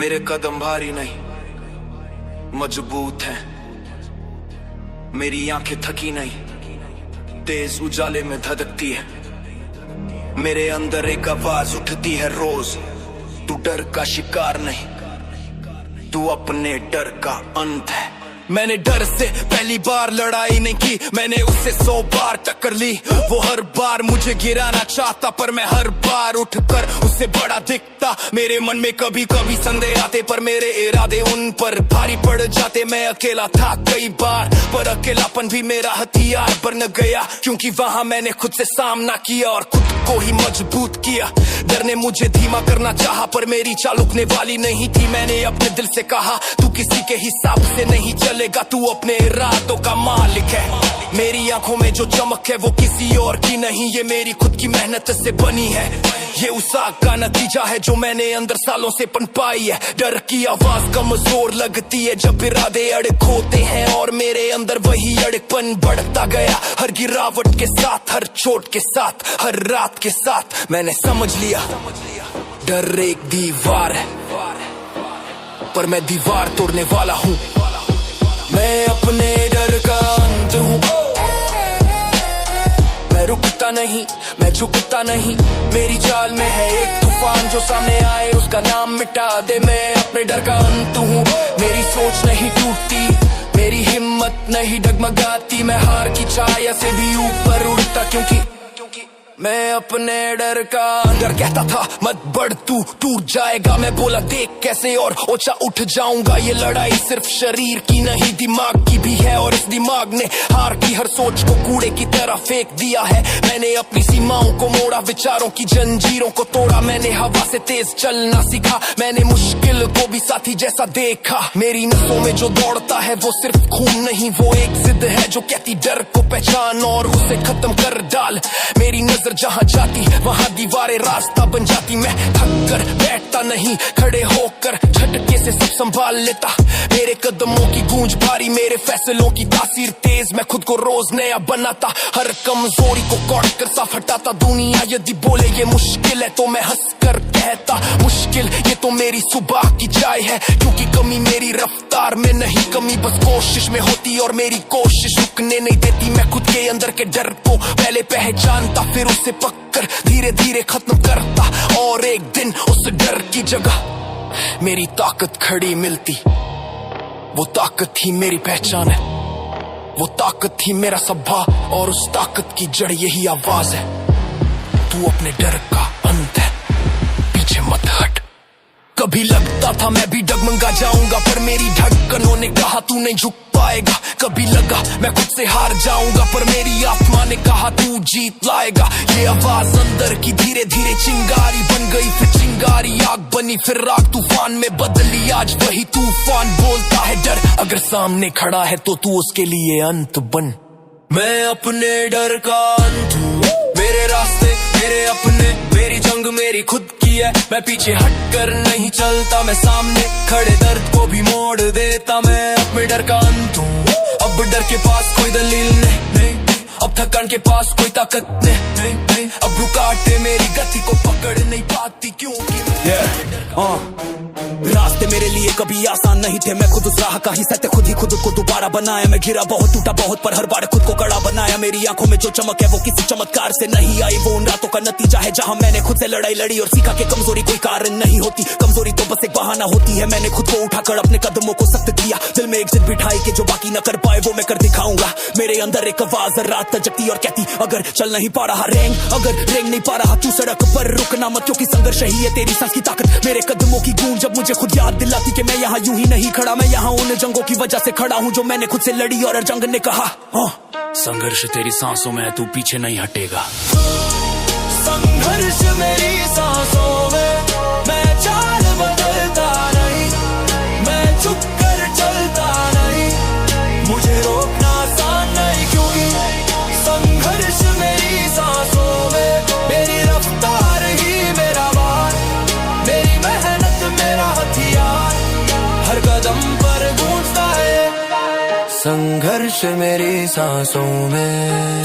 मेरे कदम भारी नहीं मजबूत हैं, मेरी आंखें थकी नहीं तेज उजाले में धधकती है। मेरे अंदर एक आवाज उठती है रोज, तू डर का शिकार नहीं, तू अपने डर का अंत है। मैंने डर से पहली बार लड़ाई नहीं की, मैंने उससे 100 बार टक्कर ली। वो हर बार मुझे गिराना चाहता पर मैं हर बार उठकर उससे बड़ा दिखता। मेरे मन में कभी कभी संदेह आते पर मेरे इरादे उन पर भारी पड़ जाते। मैं अकेला था कई बार पर अकेलापन भी मेरा हथियार बन गया, क्योंकि वहां मैंने खुद से सामना किया और खुद को ही मजबूत किया। डर ने मुझे धीमा करना चाहा पर मेरी चाल रुकने वाली नहीं थी। मैंने अपने दिल से कहा तू किसी के हिसाब से नहीं चलेगा, तू अपने इरादों का मालिक है। मेरी आंखों में जो चमक है वो किसी और की नहीं, ये मेरी खुद की मेहनत से बनी है। ये उस आग का नतीजा है जो मैंने अंदर सालों से पनपाई है। डर की आवाज कमजोर लगती है जब इरादे अड़क होते हैं और मेरे अंदर वही अड़कपन बढ़ता गया। हर गिरावट के साथ, हर चोट के साथ, हर रात के साथ मैंने समझ लिया डर एक दीवार है पर मैं दीवार तोड़ने वाला हूँ। मैं अपने डर का अंत हूँ, मैं रुकता नहीं, मैं झुकता नहीं। मेरी चाल में है एक तूफान जो सामने आए उसका नाम मिटा दे। मैं अपने डर का अंत हूँ, मेरी सोच नहीं टूटती, मेरी हिम्मत नहीं डगमगाती। मैं हार की छाया से भी ऊपर उड़ता, क्योंकि मैं अपने डर का अंदर कहता था मत बढ़ तू टूट जाएगा। मैं बोला देख कैसे और ऊंचा उठ जाऊंगा। ये लड़ाई सिर्फ शरीर की नहीं दिमाग की भी है और इस दिमाग ने हार की हर सोच को कूड़े की तरह फेंक दिया है। मैंने अपनी सीमाओं को मोड़ा, विचारों की जंजीरों को तोड़ा। मैंने हवा से तेज चलना सीखा, मैंने मुश्किल को भी साथी जैसा देखा। मेरी नसों में जो दौड़ता है वो सिर्फ खून नहीं, वो एक जिद है जो कहती डर को पहचान और उसे खत्म कर डाल। मेरी नजर जहां जाती वहां दीवारें रास्ता बन जाती। मैं थक कर बैठता नहीं, खड़े होकर झटके से सब संभाल लेता। मेरे कदमों की गूंज भारी, मेरे फैसलों की तासीर तेज। मैं खुद को रोज नया बनाता, हर कमजोरी को काट कर साफ हटाता। दुनिया यदि बोले ये मुश्किल है तो मैं हंस कर कहता मुश्किल ये तो मेरी सुबह की चाय है। क्योंकि कमी मेरी रफ्तार में नहीं, कमी बस कोशिश में होती और मेरी कोशिश रुकने नहीं देती। मैं खुद के अंदर के डर को पहले पहचानता, फिर उसे पकड़ धीरे धीरे खत्म करता। और एक दिन उस डर की जगह मेरी ताकत खड़ी मिलती। वो ताकत ही मेरी पहचान है, वो ताकत ही मेरा सब्बा और उस ताकत की जड़ यही आवाज है तू अपने डर का अंत है, पीछे मत हट। कभी लगता था मैं भी डगमगा जाऊंगा पर मेरी ढक्कनों ने कहा तू नहीं झुक पाएगा। कभी लगा मैं खुद से हार जाऊंगा पर मेरी आत्मा ने कहा तू जीत लाएगा। ये आवाज अंदर की धीरे धीरे चिंगारी बन गई, फिर चिंगारी आग बनी, फिर आग तूफान में बदली। आज वही तूफान बोलता है डर अगर सामने खड़ा है तो तू उसके लिए अंत बन। मैं अपने डर का अंत हूँ, मेरे रास्ते मेरे अपने, मेरी जंग मेरी खुद की है। मैं पीछे हटकर नहीं चलता, मैं सामने खड़े दर्द को भी मोड़ देता। मैं अपने डर का अंत हूँ, अब डर के पास कोई दलील नहीं, अब थकान के पास कोई ताकत नहीं, अब रुकावटें मेरी गति को पकड़ नहीं पाती क्योंकि रास्ते मेरे लिए कभी आसान नहीं थे। मैं खुद उस राह का ही सत्य, खुद ही खुद को दोबारा बनाया। मैं गिरा बहुत, टूटा बहुत, पर हर बार खुद को कड़ा बनाया। मेरी आंखों में जो चमक है वो किसी चमत्कार से नहीं आई, वो उन रातों का नतीजा है जहां मैंने खुद से लड़ाई लड़ी और सीखा कि कमजोरी कोई कारण नहीं होती, कमजोरी तो बस एक बहाना होती है। मैंने खुद को उठाकर अपने कदमों को सख्त किया, दिल में एक जिद बिठाई कि जो बाकी न कर पाए वो मैं कर दिखाऊंगा। मेरे अंदर एक आवाज रात जगती और कहती अगर चल नहीं पा रहा रेंग, अगर रेंग नहीं पा रहा तू सड़क पर रुकना मत, क्योंकि संघर्ष ही है तेरी सांस की ताकत। मेरे कदमों की गूंज जब मुझे खुद याद दिलाती कि मैं यहाँ यूं ही नहीं खड़ा, मैं यहाँ उन जंगों की वजह से खड़ा हूँ जो मैंने खुद से लड़ी। और जंग ने कहा संघर्ष तेरी सांसों में है, तू पीछे नहीं हटेगा। संघर्ष मेरी सांसों में, मैं चाल बदलता नहीं, मैं झुक कर चलता नहीं, मुझे रोकना आसान नहीं। क्योंकि संघर्ष मेरी सांसों में, मेरी रफ्तार ही मेरा वार, मेरी मेहनत मेरा हथियार, हर कदम पर गूंजता है संघर्ष मेरी सांसों में।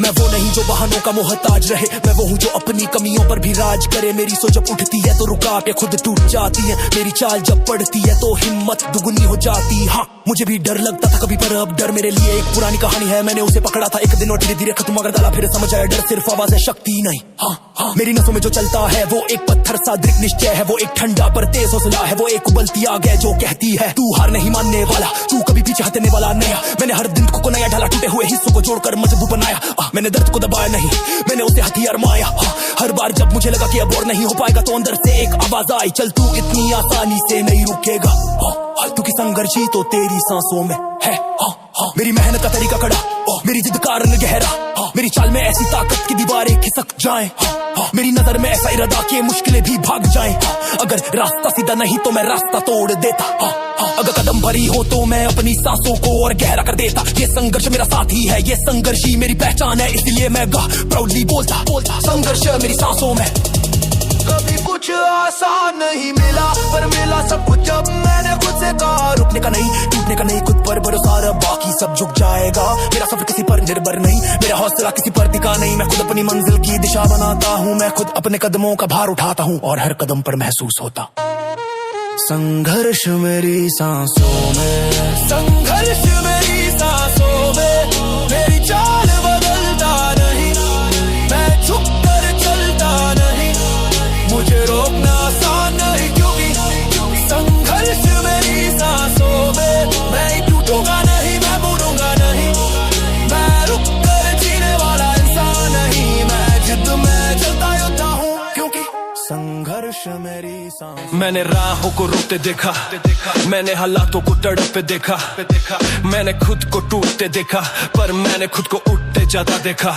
मैं वो नहीं जो बहानों का मोहताज रहे, मैं वो हूँ जो अपनी कमियों पर भी राज करे। मेरी सोच जब उठती है तो रुका के खुद टूट जाती है, मेरी चाल जब पड़ती है तो हिम्मत दुगुनी हो जाती। हाँ मुझे भी डर लगता था कभी, पर अब डर मेरे लिए एक पुरानी कहानी है। मैंने उसे पकड़ा था एक दिन और धीरे धीरे खत्म कर डाला, फिर समझ आया डर सिर्फ आवाज है, शक्ति नहीं। हाँ मेरी नसों में जो चलता है वो एक पत्थर सा दृढ़ निश्चय है, वो एक ठंडा पर तेज हौसला है, वो एक उबलती आग है जो कहती है तू हार नहीं मानने वाला, तू कभी पीछे हटने वाला नहीं। मैंने हर दिन को नया ढाला, टूटे हुए हिस्सों को जोड़कर मजबूत बनाया। मैंने दर्द को दबाया नहीं, मैंने उसे हथियार माया। हर बार जब मुझे लगा कि अब और नहीं हो पाएगा तो अंदर से एक आवाज आई, चल तू इतनी आसानी से नहीं रुकेगा, तू की संघर्ष ही तो तेरी सांसों में है। मेरी मेहनत का तरीका कड़ा, मेरी जिद का रंग गहरा, मेरी चाल में ऐसी ताकत की दीवारें खिसक जाएं, मेरी नजर में ऐसा इरादा कि मुश्किलें भी भाग जाएं। अगर रास्ता सीधा नहीं तो मैं रास्ता तोड़ देता, अगर कदम भरी हो तो मैं अपनी सांसों को और गहरा कर देता। ये संघर्ष मेरा साथी है, ये संघर्ष ही मेरी पहचान है, इसलिए मैं प्राउडली बोलता संघर्ष मेरी सांसों में। कभी कुछ आसान नहीं मिला, पर मिला सब कुछ जब मैंने खुद से कहा रुकने का नहीं, टूटने का नहीं, खुद पर भरोसा रहा, बाकी सब झुक जाएगा। मेरा सफर किसी पर निर्भर नहीं, मेरा हौसला किसी पर टिका नहीं, मैं खुद अपनी मंजिल की दिशा बनाता हूँ, मैं खुद अपने कदमों का भार उठाता हूँ और हर कदम पर महसूस होता संघर्ष मेरी सांसों में, संघर्ष मेरी सांसों में। मेरी चाल बदलता नहीं, मैं झुक कर चलता नहीं, मुझे रोकना आसान नहीं, क्योंकि संघर्ष मेरी सांसों में। मैं टूटूंगा नहीं, मैं मुड़ूंगा नहीं, मैं रुक कर जीने वाला इंसान नहीं, मैं जिद में चलता योद्धा हूँ, क्योंकि संघर्ष मेरी सांसों। मैंने राहों को रोते देखा, मैंने हालातों को तड़पते देखा, मैंने खुद को टूटते देखा, पर मैंने खुद को उठते जाता देखा।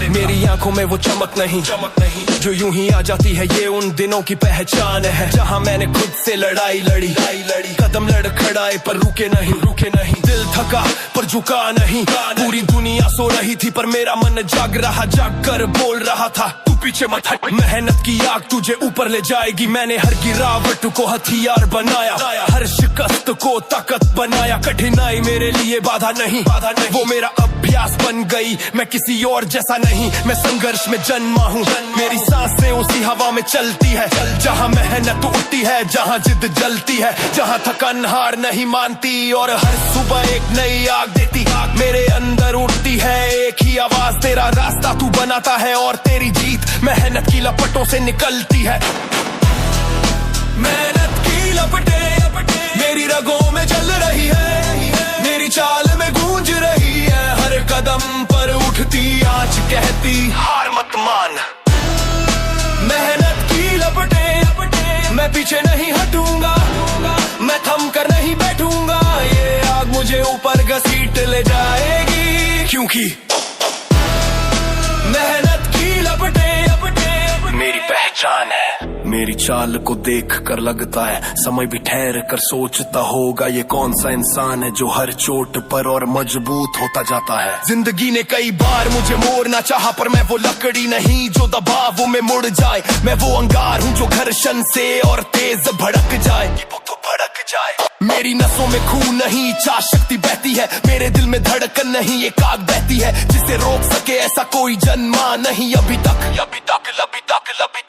मेरी आंखों में वो चमक नहीं जो यूं ही आ जाती है, ये उन दिनों की पहचान है जहां मैंने खुद से लड़ाई लड़ी, कदम लड़खड़ाए पर रुके नहीं, दिल थका पर झुका नहीं। पूरी दुनिया सो रही थी पर मेरा मन जाग रहा, जाग कर बोल रहा था तू पीछे मत हट, मेहनत की आग तुझे ऊपर ले जाएगी। मैंने हर गिरावट को हथियार बनाया, हर शिकस्त को ताकत बनाया। कठिनाई मेरे लिए बाधा नहीं, वो मेरा अभ्यास बन गई। मैं किसी और जैसा नहीं, मैं संघर्ष में जन्मा हूँ। मेरी सांसें उसी हवा में चलती है जहाँ मेहनत उठती है, जहाँ जिद जलती है, जहाँ थकान हार नहीं मानती और हर सुबह एक नई आग देती। मेरे अंदर उठती है एक ही आवाज, तेरा रास्ता तू बनाता है और तेरी जीत मेहनत की लपटों से निकलती है। मेहनत की लपटें मेरी रगों में चल रही है, मेरी चाल में गूंज रही है, हर कदम पर उठती आँच कहती हार मत मान। मेहनत की लपटें मैं पीछे नहीं हटूंगा, मैं थम कर नहीं बैठूंगा, ये आग मुझे ऊपर घसीट ले जाएगी, क्योंकि मेहनत की लपटें मेरी पहचान है। मेरी चाल को देख कर लगता है समय भी ठहर कर सोचता होगा, ये कौन सा इंसान है जो हर चोट पर और मजबूत होता जाता है। जिंदगी ने कई बार मुझे मोड़ना चाहा, पर मैं वो लकड़ी नहीं जो दबाव में मुड़ जाए। मैं वो अंगार हूँ जो घर्षण से और तेज भड़क जाए, भड़क जाए। मेरी नसों में खून नहीं, इच्छा शक्ति बहती है, मेरे दिल में धड़कन नहीं, एक आग बहती है जिसे रोक सके ऐसा कोई जन्मा नहीं अभी तक।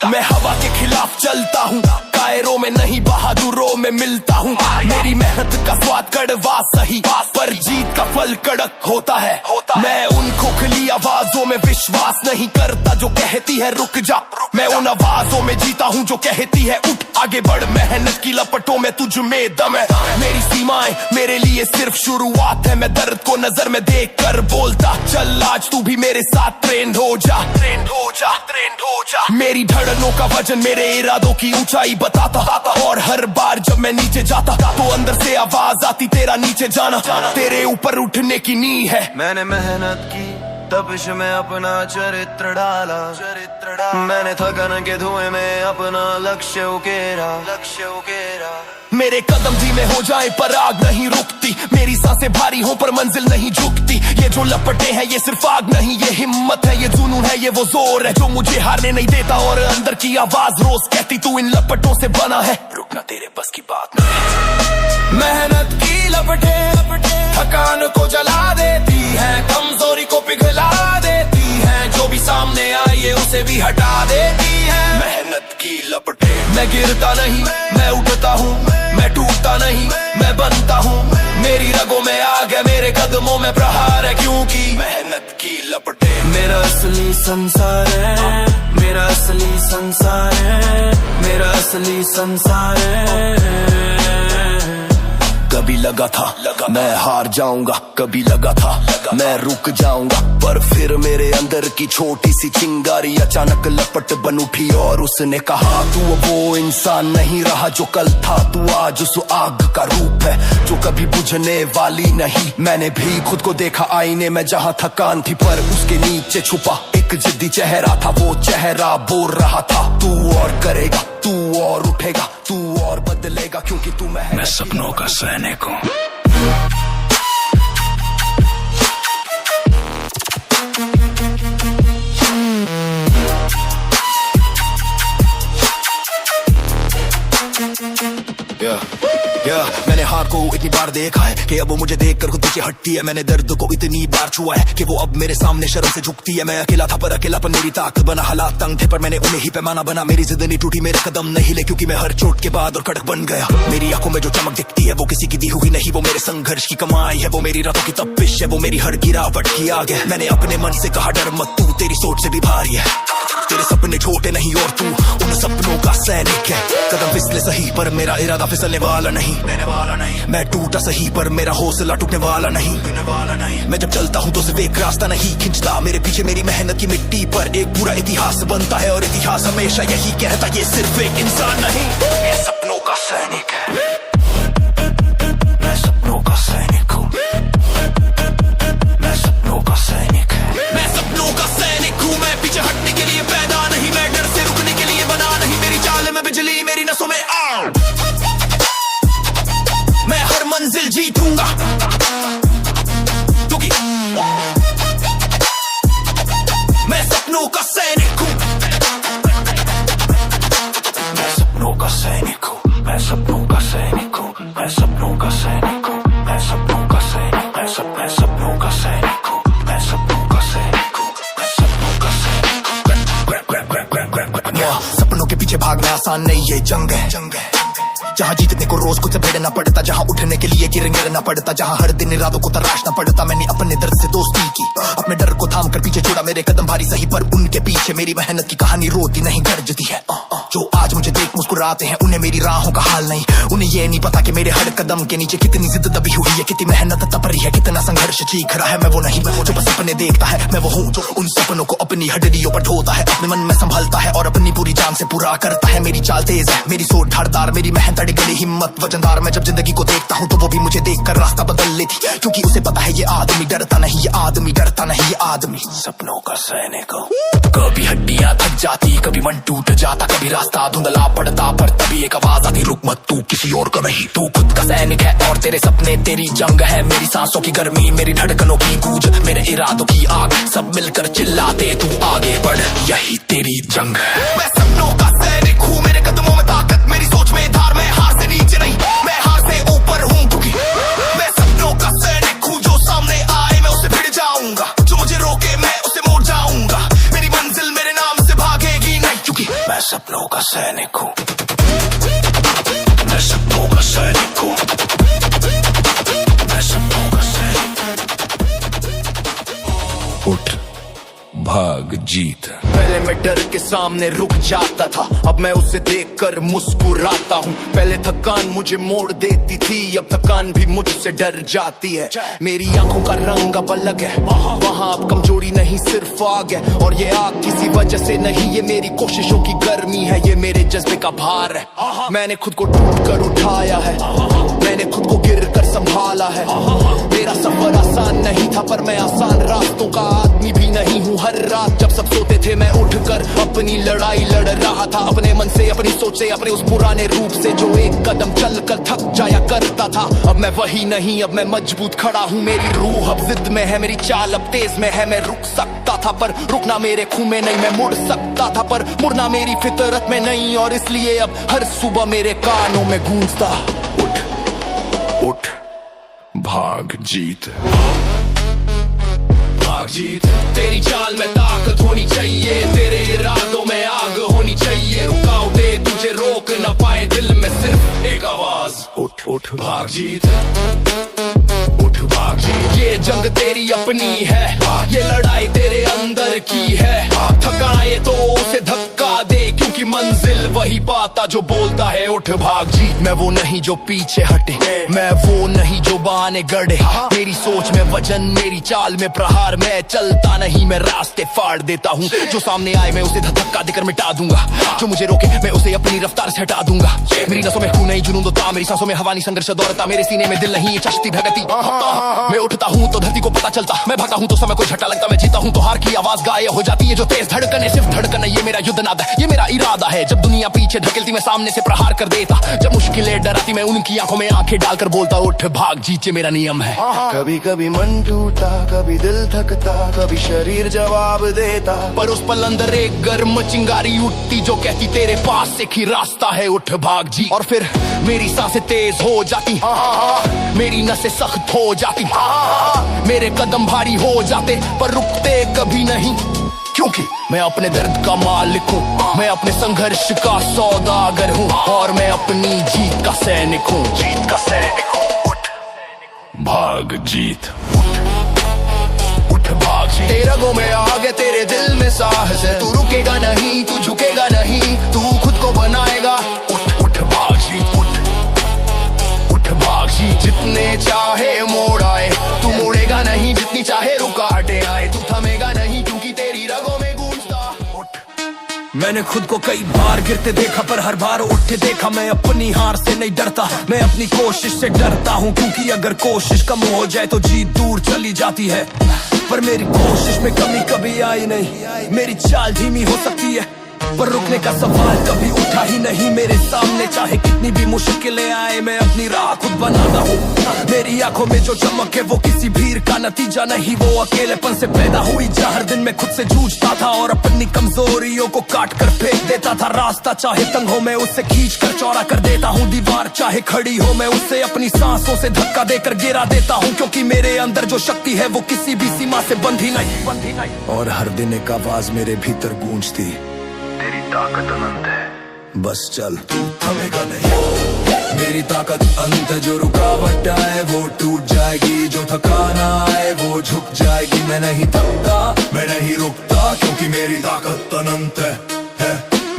मैं हवा के खिलाफ चलता हूँ, कायरों में नहीं बहादुरों में मिलता हूँ। मेरी मेहनत का स्वाद कड़वा सही, पर जीत का फल कड़क होता है। मैं उन खोखली आवाजों में विश्वास नहीं करता जो कहती है रुक जा, मैं उन आवाजों में जीता हूँ जो कहती है उठ आगे बढ़। मेहनत की लपटों में तुझ में दम है, मेरी सीमाएं मेरे लिए सिर्फ शुरुआत है। मैं दर्द को नजर में देख कर बोलता चल आज तू भी मेरे साथ ट्रेंड हो जा। मेरी धड़नों का वजन मेरे इरादों की ऊंचाई बताता, और हर बार जब मैं नीचे जाता तो अंदर से आवाज आती तेरा नीचे जाना तेरे ऊपर उठने की नींव है। मैंने मेहनत की तपिश में अपना चरित्र डाला, मैंने थकन के धुएं में अपना लक्ष्य उकेरा। मेरे कदम धीमे हो जाए पर आग नहीं रुकती, मेरी सांसें भारी हो पर मंजिल नहीं झुकती। ये जो लपटे हैं ये सिर्फ आग नहीं, ये हिम्मत है, ये जुनून है, ये वो जोर है जो मुझे हारने नहीं देता। और अंदर की आवाज रोज कहती तू इन लपटों से बना है, रुकना तेरे बस की बात नहीं। मेहनत की लपटें थकान को जला देती है, कमजोरी को पिघला देती भी हटा देती है मेहनत की लपटे। मैं गिरता नहीं, मैं उठता हूँ, मैं टूटता नहीं, मैं बनता हूँ। मेरी रगों में आग है, मेरे कदमों में प्रहार है, क्योंकि मेहनत की लपटे। मेरा असली संसार है, मेरा असली संसार है, मेरा असली संसार है। कभी लगा था मैं हार जाऊंगा, कभी लगा था मैं रुक जाऊंगा, पर फिर मेरे अंदर की छोटी सी चिंगारी अचानक लपट बन उठी और उसने कहा तू वो इंसान नहीं रहा जो कल था, तू आज उस आग का रूप है जो कभी बुझने वाली नहीं। मैंने भी खुद को देखा आईने में जहां थकान थी, पर उसके नीचे छुपा एक जिद्दी चेहरा था। वो चेहरा बोल रहा था तू और करेगा, तू और उठेगा, तू और बदलेगा, क्योंकि तू मैं सपनों का सैनिक हूँ। मैंने हार को इतनी बार देखा है कि अब वो मुझे देख कर खुद पीछे हटती है। मैंने दर्द को इतनी बार छुआ है कि वो अब मेरे सामने शर्म से झुकती है। मैं अकेला था पर अकेलापन मेरी ताकत बना, हालात तंग थे पर मैंने उन्हें ही पैमाना बना। मेरी जिद नहीं टूटी, मेरे कदम नहीं हिले, क्योंकि मैं हर चोट के बाद और कड़क बन गया। मेरी आंखों में जो चमक दिखती है वो किसी की दी हुई नहीं, वो मेरे संघर्ष की कमाई है, वो मेरी रातों की तपिश है, वो मेरी हर गिरावट की आग है। मैंने अपने मन से कहा डर मत, तू तेरी सोच से भी भारी है, तेरे सपने छोटे नहीं और तू उन सपनों का सैनिक है। कदम फिसले सही पर मेरा इरादा फिसलने वाला नहीं, मैं टूटा सही पर मेरा हौसला टूटने वाला नहीं। मैं जब चलता हूँ तो सिर्फ एक रास्ता नहीं खिंचता, मेरे पीछे मेरी मेहनत की मिट्टी पर एक पूरा इतिहास बनता है, और इतिहास हमेशा यही कहता ये सिर्फ एक इंसान नहीं, ये सपनों का सैनिक है। मैं सपनों का सैनिक हूँ, मैं सपनों का सैनिक है, मैं सपनों का सैनिक हूँ। मैं पीछे हटने के लिए पैदा नहीं, मैं डर से रुकने के लिए बना नहीं। मेरी चाल में बिजली, मेरी नसों में आग, मैं हर मंजिल जीतूंगा, क्योंकि मैं सपनों का सैनिक हूँ। मैं सपनों का सैनिक हूँ, मैं सपनों का सैनिक हूँ, मैं सपनों का सैनिक हूँ, मैं सपनों का सैनिक, मैं सपनों का सैनिक हूँ, मैं सपनों का सैनिक हूँ, मैं सपनों का सैनिक हूँ। सपनों के पीछे भागना आसान नहीं, ये जंग है, जहाँ जीतने को रोज खुद से भिड़ना पड़ता, जहाँ उठने के लिए गिरना पड़ता, जहाँ हर दिन इरादों को तराशना पड़ता। मैंने अपने दर्द से दोस्ती की, अपने डर को थाम कर पीछे छोड़ा, मेरे कदम भारी सही पर उनके पीछे मेरी मेहनत की कहानी रोती नहीं गरजती है। जो आज मुझे देख मुस्कुराते हैं उन्हें मेरी राहों का हाल नहीं, उन्हें ये नहीं पता कि मेरे हर कदम के नीचे कितनी जिद दबी हुई है, कितनी मेहनत तप रही है, कितना संघर्ष चीख रहा है। मैं वो नहीं जो बस सपने देखता है, मैं वो हूँ जो उन सपनों को अपनी हड्डियों पर ढोता है, अपने मन में संभालता है और अपनी पूरी जान से पूरा करता है। मेरी चाल तेज है, मेरी सोच धारदार, मेरी मेहनत अड़गली हिम्मत वजनदार। मैं जब जिंदगी को देखता हूँ तो वो भी मुझे देखकर रास्ता बदल लेती, क्योंकि उसे पता है ये आदमी डरता नहीं, ये आदमी डरता नहीं, ये आदमी सपनों का सैनिक हूँ। कभी हड्डियां थक जाती, कभी मन टूट जाता, कभी रास्ता धुंधला पड़ता, पर तभी एक आवाज आती रुक मत, तू किसी और का नहीं, तू खुद का सैनिक है और तेरे सपने तेरी जंग है। मेरी सांसों की गर्मी, मेरी धड़कनों की गूंज, मेरे इरादों की आग, सब मिलकर चिल्लाते तू आगे बढ़, यही तेरी जंग है। मैं सपनों का सैनिक हूँ, मेरे कदमों में ताकत, मेरी सोच में धार, मैं हार से नीचे नहीं, मैं हार से ऊपर हूँ, क्योंकि मैं सपनों का सैनिक हूँ। जो सामने आए मैं उसे भिड़ जाऊंगा, जो मुझे रोके मैं उसे मोड़ जाऊंगा, मेरी मंजिल मेरे नाम से भागेगी नहीं, क्योंकि मैं सपनों का सैनिक हूँ, मैं सपनों का सैनिक हूँ, मैं सपनों का सैनिक। उठ, भाग, जीत। पहले मैं डर के सामने रुक जाता था, अब मैं उसे देखकर मुस्कुराता हूँ। पहले थकान मुझे मोड़ देती थी, अब थकान भी मुझसे डर जाती है। मेरी आंखों का रंग अब अलग है, वहाँ अब कमजोरी नहीं सिर्फ आग है, और ये आग किसी वजह से नहीं, ये मेरी कोशिशों की गर्मी है, ये मेरे जज्बे का भार है। मैंने खुद को टूट कर उठाया है, मैंने खुद को गिर कर संभाला है। मेरा सफर आसान नहीं था पर मैं आसान रास्तों का आदमी भी नहीं हूँ। हर रात जब सब सोते थे मैं उठकर अपनी लड़ाई लड़ रहा था, अपने मन से, अपनी सोच से, अपने उस पुराने रूप से जो एक कदम चलकर थक जाया करता था। अब मैं वही नहीं, अब मैं मजबूत खड़ा हूँ। मेरी रूह अब जिद में है, मेरी चाल अब तेज में है। मैं रुक सकता था पर रुकना मेरे खून में नहीं, मैं मुड़ सकता था पर मुड़ना मेरी फितरत में नहीं, और इसलिए अब हर सुबह मेरे कानों में गूंजता उठ, भाग, जीत। भाग जीत। तेरी चाल में ताकत होनी चाहिए, तेरे इरादों में आग होनी चाहिए। रुकावटें तुझे रोक न पाए, दिल में सिर्फ एक आवाज, उठ उठ भाग जीत, उठ भाग जीत। ये जंग तेरी अपनी है, ये लड़ाई तेरे अंदर की है। थकाए तो उसे धक्का दे, क्योंकि मंजिल वही पाता जो बोलता है उठ भाग जीत। मैं वो नहीं जो पीछे हटे, मैं वो नहीं जो बहाने गढ़े। मेरी सोच में वजन, मेरी चाल में प्रहार। मैं चलता नहीं, मैं रास्ते फाड़ देता हूँ। जो सामने आए मैं उसे धक्का देकर मिटा दूंगा, जो मुझे रोके मैं उसे अपनी रफ्तार से हटा दूंगा। मेरी नसों में खून नहीं, जुनून दौड़ता, मेरी सांसों में हवा नहीं, संघर्ष दौड़ता। मेरे सीने में दिल नहीं, ये चाहती भगती। मैं उठता हूँ तो धरती को पता चलता, मैं भागता हूँ तो समय को झटका लगता। मैं जीता हूँ तो हार की आवाज गायब हो जाती है। जो तेज धड़कन है सिर्फ धड़कन है, ये मेरा युद्ध नाद है, ये मेरा इरादा है। जब दुनिया पीछे ढकेलती मैं सामने से प्रहार कर देता, जब मुश्किलें डराती मैं उनकी आंखों में आंखें डालकर बोलता उठ भाग जीत। ये मेरा नियम है। कभी कभी मन टूटा, कभी दिल थकता, कभी शरीर जवाब देता, पर उस पल अंदर एक गर्म चिंगारी उठती जो कहती तेरे पास एक ही रास्ता है, उठ भाग जी। और फिर मेरी सांसें तेज हो जाती, मेरी नसें सख्त हो जाती, मेरे कदम भारी हो जाते, पर रुकते कभी नहीं, क्योंकि मैं अपने दर्द का मालिक हूँ। मैं अपने संघर्ष का सौदागर हूँ, और मैं अपनी जीत का सैनिक हूँ। जीत का सैनिक हूँ, उठ भाग जीत, उठ भाग जीत। तेरे रगों में आगे, तेरे दिल में साहस है। तू रुकेगा नहीं, तू झुकेगा नहीं, तू खुद को बनाएगा। उठ उठ भाग जीत, उठ भाग जीत। जितने चाहे मोड़ आए, तू मुड़ेगा नहीं, जितनी चाहे रुकावटें आए, तू थमेगा नहीं, क्योंकि तेरी रगों में गूंजता उठ। मैंने खुद को कई बार गिरते देखा, पर हर बार उठे देखा। मैं अपनी हार से नहीं डरता, मैं अपनी कोशिश से डरता हूँ, क्योंकि अगर कोशिश कम हो जाए तो जीत दूर चली जाती है। पर मेरी कोशिश में कमी कभी आई नहीं। मेरी चाल धीमी हो सकती है, पर रुकने का सवाल कभी उठा ही नहीं। मेरे सामने चाहे कितनी भी मुश्किलें आए, मैं अपनी राह खुद बनाता हूँ। मेरी आंखों में जो चमक है वो किसी भीड़ का नतीजा नहीं, वो अकेलेपन से पैदा हुई। जहाँ हर दिन मैं खुद से जूझता था और अपनी कमजोरियों को काट कर फेंक देता था। रास्ता चाहे तंग हो, मैं उससे खींच कर चौड़ा कर देता हूँ। दीवार चाहे खड़ी हो, मैं उससे अपनी सांसों से धक्का देकर गिरा देता हूँ, क्योंकि मेरे अंदर जो शक्ति है वो किसी भी सीमा से बंधी नहीं। और हर दिन एक आवाज मेरे भीतर गूंजती, तेरी ताकत अनंत है, बस चल तू थमेगा नहीं। मेरी ताकत अंत है, जो रुकावट आए वो टूट जाएगी, जो थकाना आए वो झुक जाएगी। मैं नहीं थकता, मैं नहीं रुकता, क्योंकि मेरी ताकत अनंत है।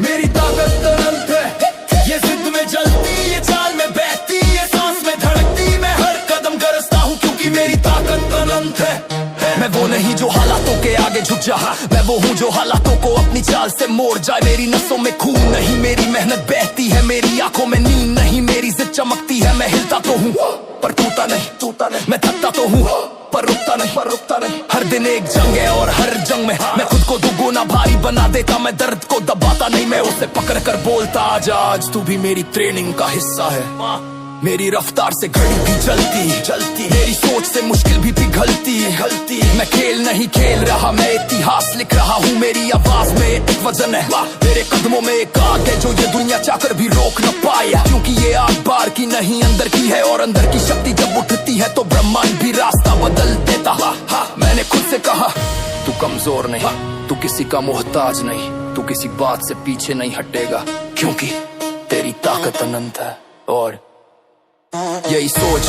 मेरी ताकत अनंत है। ये जिद में जलती, ये चाल में बहती, ये सांस में धड़कती, मैं हर कदम गरजता हूँ, क्योंकि मेरी ताकत अनंत है। मैं वो नहीं जो हालातों के आगे झुक जा, मैं वो हूँ जो हालातों को अपनी चाल से मोड़ जाए। मेरी नसों में खून नहीं, मेरी मेहनत बहती है, मेरी आंखों में नींद नहीं, मेरी जिद चमकती है। मैं हिलता तो हूँ पर टूटा नहीं, मैं थकता तो हूँ पर रुकता नहीं। हर दिन एक जंग है और हर जंग में मैं खुद को दुगुना भारी बना देता। मैं दर्द को दबाता नहीं, मैं उसे पकड़ कर बोलता आजा, आज तू भी मेरी ट्रेनिंग का हिस्सा है। मेरी रफ्तार से घड़ी भी चलती, मेरी सोच से मुश्किल भी पिघलती। मैं खेल नहीं खेल रहा, मैं इतिहास लिख रहा हूँ। मेरी आवाज में एक वजन है, मेरे कदमों में एक आग है, जो ये दुनिया चाहकर भी रोक न पाया। क्योंकि ये आग बाहर की नहीं अंदर की है, और अंदर की शक्ति जब उठती है तो ब्रह्मांड भी रास्ता बदल देता। मैंने खुद से कहा तू कमजोर नहीं, तू किसी का मोहताज नहीं, तू किसी बात से पीछे नहीं हटेगा, क्योंकि तेरी ताकत अनंत है। और यही सोच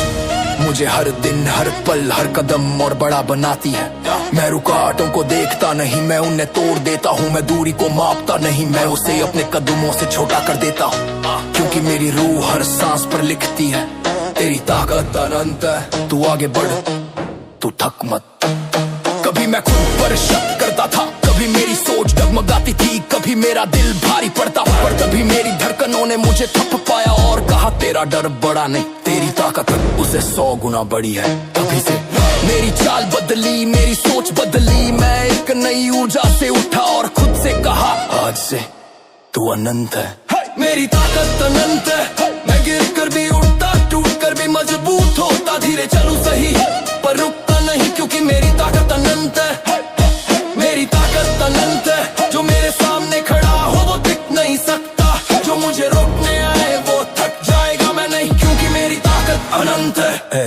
मुझे हर दिन, हर पल, हर कदम और बड़ा बनाती है। मैं रुकावटों को देखता नहीं, मैं उन्हें तोड़ देता हूँ। मैं दूरी को मापता नहीं, मैं उसे अपने कदमों से छोटा कर देता हूँ, क्योंकि मेरी रूह हर सांस पर लिखती है तेरी ताकत अनंत है। तू आगे बढ़, तू थक मत। कभी मैं खुद पर शक करता था, कभी मेरी सोच डगमगाती थी, कभी मेरा दिल भारी पड़ता, पर कभी मेरी धड़कनों ने मुझे थप पाया और कहा तेरा डर बड़ा नहीं, तेरी ताकत उसे 100 गुना बड़ी है। तभी से मेरी चाल बदली, मेरी सोच बदली, मैं एक नई ऊर्जा से उठा और खुद से कहा आज से तू अनंत है। मेरी ताकत अनंत है। मैं गिर कर भी उठता, टूट कर भी मजबूत होता, धीरे चलूं सही पर रुकता नहीं, क्योंकि मेरी ताकत अनंत है। मेरी ताकत अनंत है। जो मेरे सामने खड़ा हो वो दिख नहीं सकता, जो मुझे रोकने आए वो थक जाएगा, मैं नहीं, क्योंकि मेरी ताकत अनंत है।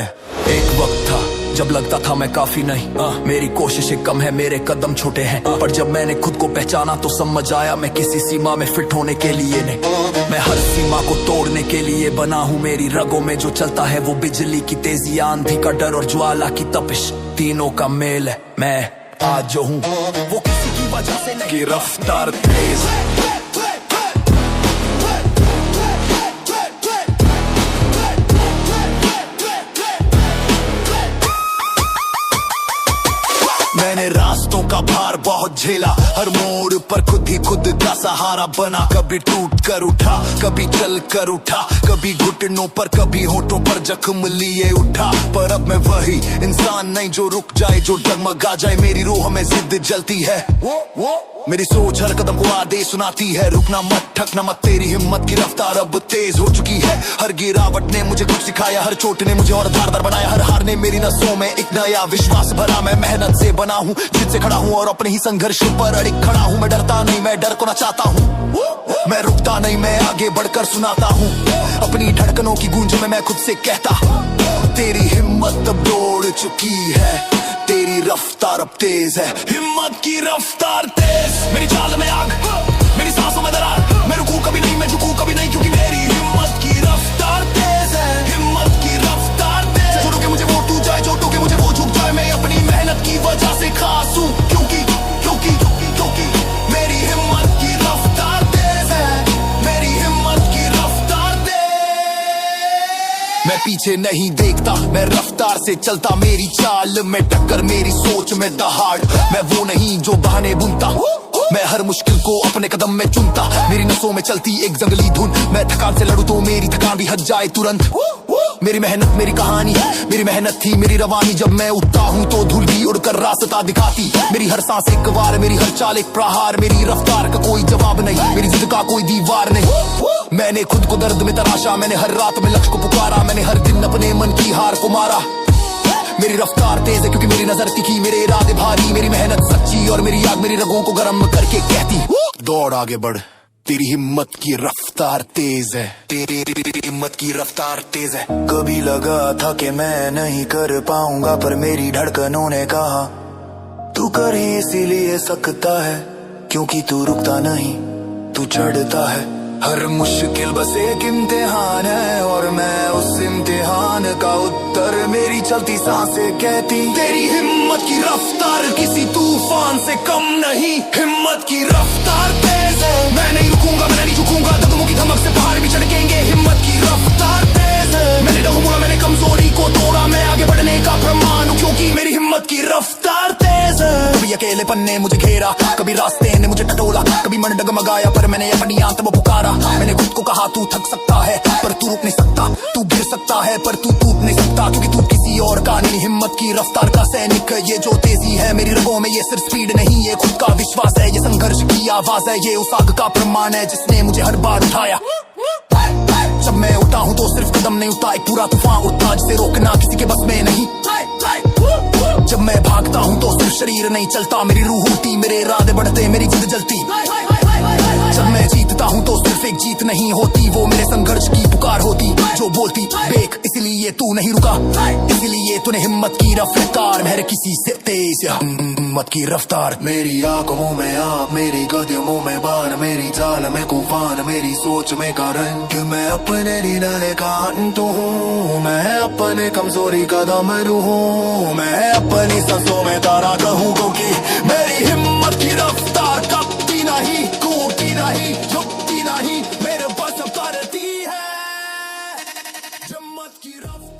एक वक्त था जब लगता था मैं काफी नहीं, मेरी कोशिशें कम है, मेरे कदम छोटे हैं, पर जब मैंने खुद को पहचाना तो समझ आया मैं किसी सीमा में फिट होने के लिए नहीं। मैं हर सीमा को तोड़ने के लिए बना हूँ, मेरी रगों में जो चलता है वो बिजली की तेजी, आंधी का डर और ज्वाला की तपिश, तीनों का मेल है। मैं आज जो हूँ वो किसी की वजह से नहीं, की रफ्तार तेज है। मैंने रास्तों का भार बहुत झेला, हर मोड़ पर खुद ही खुद का सहारा बना, कभी टूट कर उठा, कभी चल कर उठा, कभी घुटनों पर कभी होठों पर जख्म लिए उठा, पर अब मैं वही इंसान नहीं जो रुक जाए, जो डगमगा जाए। मेरी रूह में जिद जलती है, मेरी सोच हर कदम को आदेश सुनाती है, रुकना मत, ठकना मत, तेरी हिम्मत की रफ्तार अब तेज हो चुकी है। हर गिरावट ने मुझे कुछ सिखाया, हर चोट ने मुझे और धारदार बनाया, हर हार ने मेरी नसों में एक नया विश्वास भरा। मैं मेहनत से बना हूँ, जिद से खड़ा हूँ और अपने ही संघर्ष पर अड़िग खड़ा हूँ। मैं डरता नहीं, मैं डर को ना चाहता हूँ, मैं रुकता नहीं, मैं आगे बढ़कर सुनाता हूँ। अपनी धड़कनों की गूंज में मैं खुद से कहता, तेरी हिम्मत अब दौड़ चुकी है, तेरी रफ्तार अब तेज है। हिम्मत की रफ्तार तेज, मेरी चाल में आग, मेरी सांसों में दरार, मैं रुकूं कभी नहीं, मैं झुकूं कभी नहीं, क्योंकि मेरी हिम्मत की रफ्तार तेज है। हिम्मत की रफ्तार तेज, छोड़ो के मुझे वो टूट जाए, छोड़ो के मुझे वो झुक जाए, मैं अपनी मेहनत की वजह से खास हूं, क्योंकि क्योंकि क्योंकि मेरी हिम्मत की रफ्तार तेज है, मेरी हिम्मत की रफ्तार तेज। मैं पीछे नहीं देखता, मैं रफ्तार से चलता, मेरी चाल में टक्कर, मेरी सोच में दहाड़, मैं वो नहीं जो बहाने बुनता, मैं हर मुश्किल को अपने कदम में चुनता। मेरी नसों में चलती एक जंगली धुन, मैं थकान से लड़ूं तो मेरी थकान भी हट जाए तुरंत। मेरी मेहनत मेरी कहानी है, मेरी मेहनत थी मेरी रवानी, जब मैं उठता हूँ तो धूल भी उड़कर रास्ता दिखाती। मेरी हर सांस एक वार, मेरी हर चाल एक प्रहार, मेरी रफ्तार का कोई जवाब नहीं, मेरी जिद का कोई दीवार नहीं। मैंने खुद को दर्द में तराशा, मैंने हर रात में लक्ष्य को पुकारा, मैंने हर दिन अपने मन की हार को मारा। मेरी रफ्तार तेज है क्योंकि मेरी नजर तीखी, मेरे इरादे भारी, मेरी मेहनत सच्ची और मेरी आग मेरी रगों को गर्म करके कहती, दौड़ आगे बढ़, तेरी हिम्मत की रफ्तार तेज है, तेरी हिम्मत की रफ्तार तेज है। कभी लगा था कि मैं नहीं कर पाऊंगा, पर मेरी धड़कनों ने कहा तू कर ही इसीलिए सकता है, क्योंकि तू रुकता नहीं, तू चढ़ता है। हर मुश्किल बस एक इम्तिहान है और मैं उस इम्तिहान का उत्तर मेरी चलती सांसें कहती। तेरी हिम्मत की रफ्तार किसी तूफान से कम नहीं, हिम्मत की रफ्तार तेज है। मैं नहीं रुकूंगा, मैं नहीं झुकूंगा, कदमों की धमक से पहाड़ भी चढ़केंगे। हिम्मत की रफ्तार तेज है, मैंने डगमगा, मैंने कमजोरी को तोड़ा, मैं आगे बढ़ने का प्रमाण हूँ, क्योंकि मेरी हिम्मत की रफ्तार तेज है। कभी अकेलेपन ने मुझे घेरा, कभी रास्ते ने मुझे टटोला, कभी मन डगमगाया, पर मैंने अपनी आंत में पुकारा। मैंने खुद को कहा तू थक सकता है पर तू रुक नहीं सकता, तू गिर सकता है पर तू टूट नहीं सकता, क्योंकि तू किसी और का नहीं। हिम्मत की रफ्तार का सैनिक ये जो तेजी है मेरी रगों में, ये सिर्फ स्पीड नहीं, ये खुद का विश्वास है, ये संघर्ष की आवाज है, ये उस आग का प्रमाण है जिसने मुझे हर बार उठाया। जब मैं उठा हूँ तो सिर्फ कदम नहीं उठा, एक पूरा तूफान उठा जिसे रोकना किसी के बस में नहीं। जब मैं भागता हूँ तो सिर्फ शरीर नहीं चलता, मेरी रूह उठती, मेरे इरादे बढ़ते, मेरी जिद जलती। जब मैं जीतता हूँ तो सिर्फ एक जीत नहीं होती, वो मेरे संघर्ष की पुकार होती जो बोलती देख इसलिए तू नहीं रुका, इसलिए तूने हिम्मत की रफ्तार में हर किसी से तेज। हिम्मत की रफ्तार, मेरी आंखों में आप, मेरी कदमों में बार, मेरी चाल में तूफान, मेरी सोच में करंट, मैं अपने निडरे का अंत हूँ, मैं अपने कमजोरी का दमरू हूँ, मैं अपनी सांसों में तारा कहूँ, क्योंकि मेरी हिम्मत की रफ्तार कभी नहीं, टूटती नहीं, झुकती नहीं, मेरे बस करती है। हिम्मत की रफ्तार।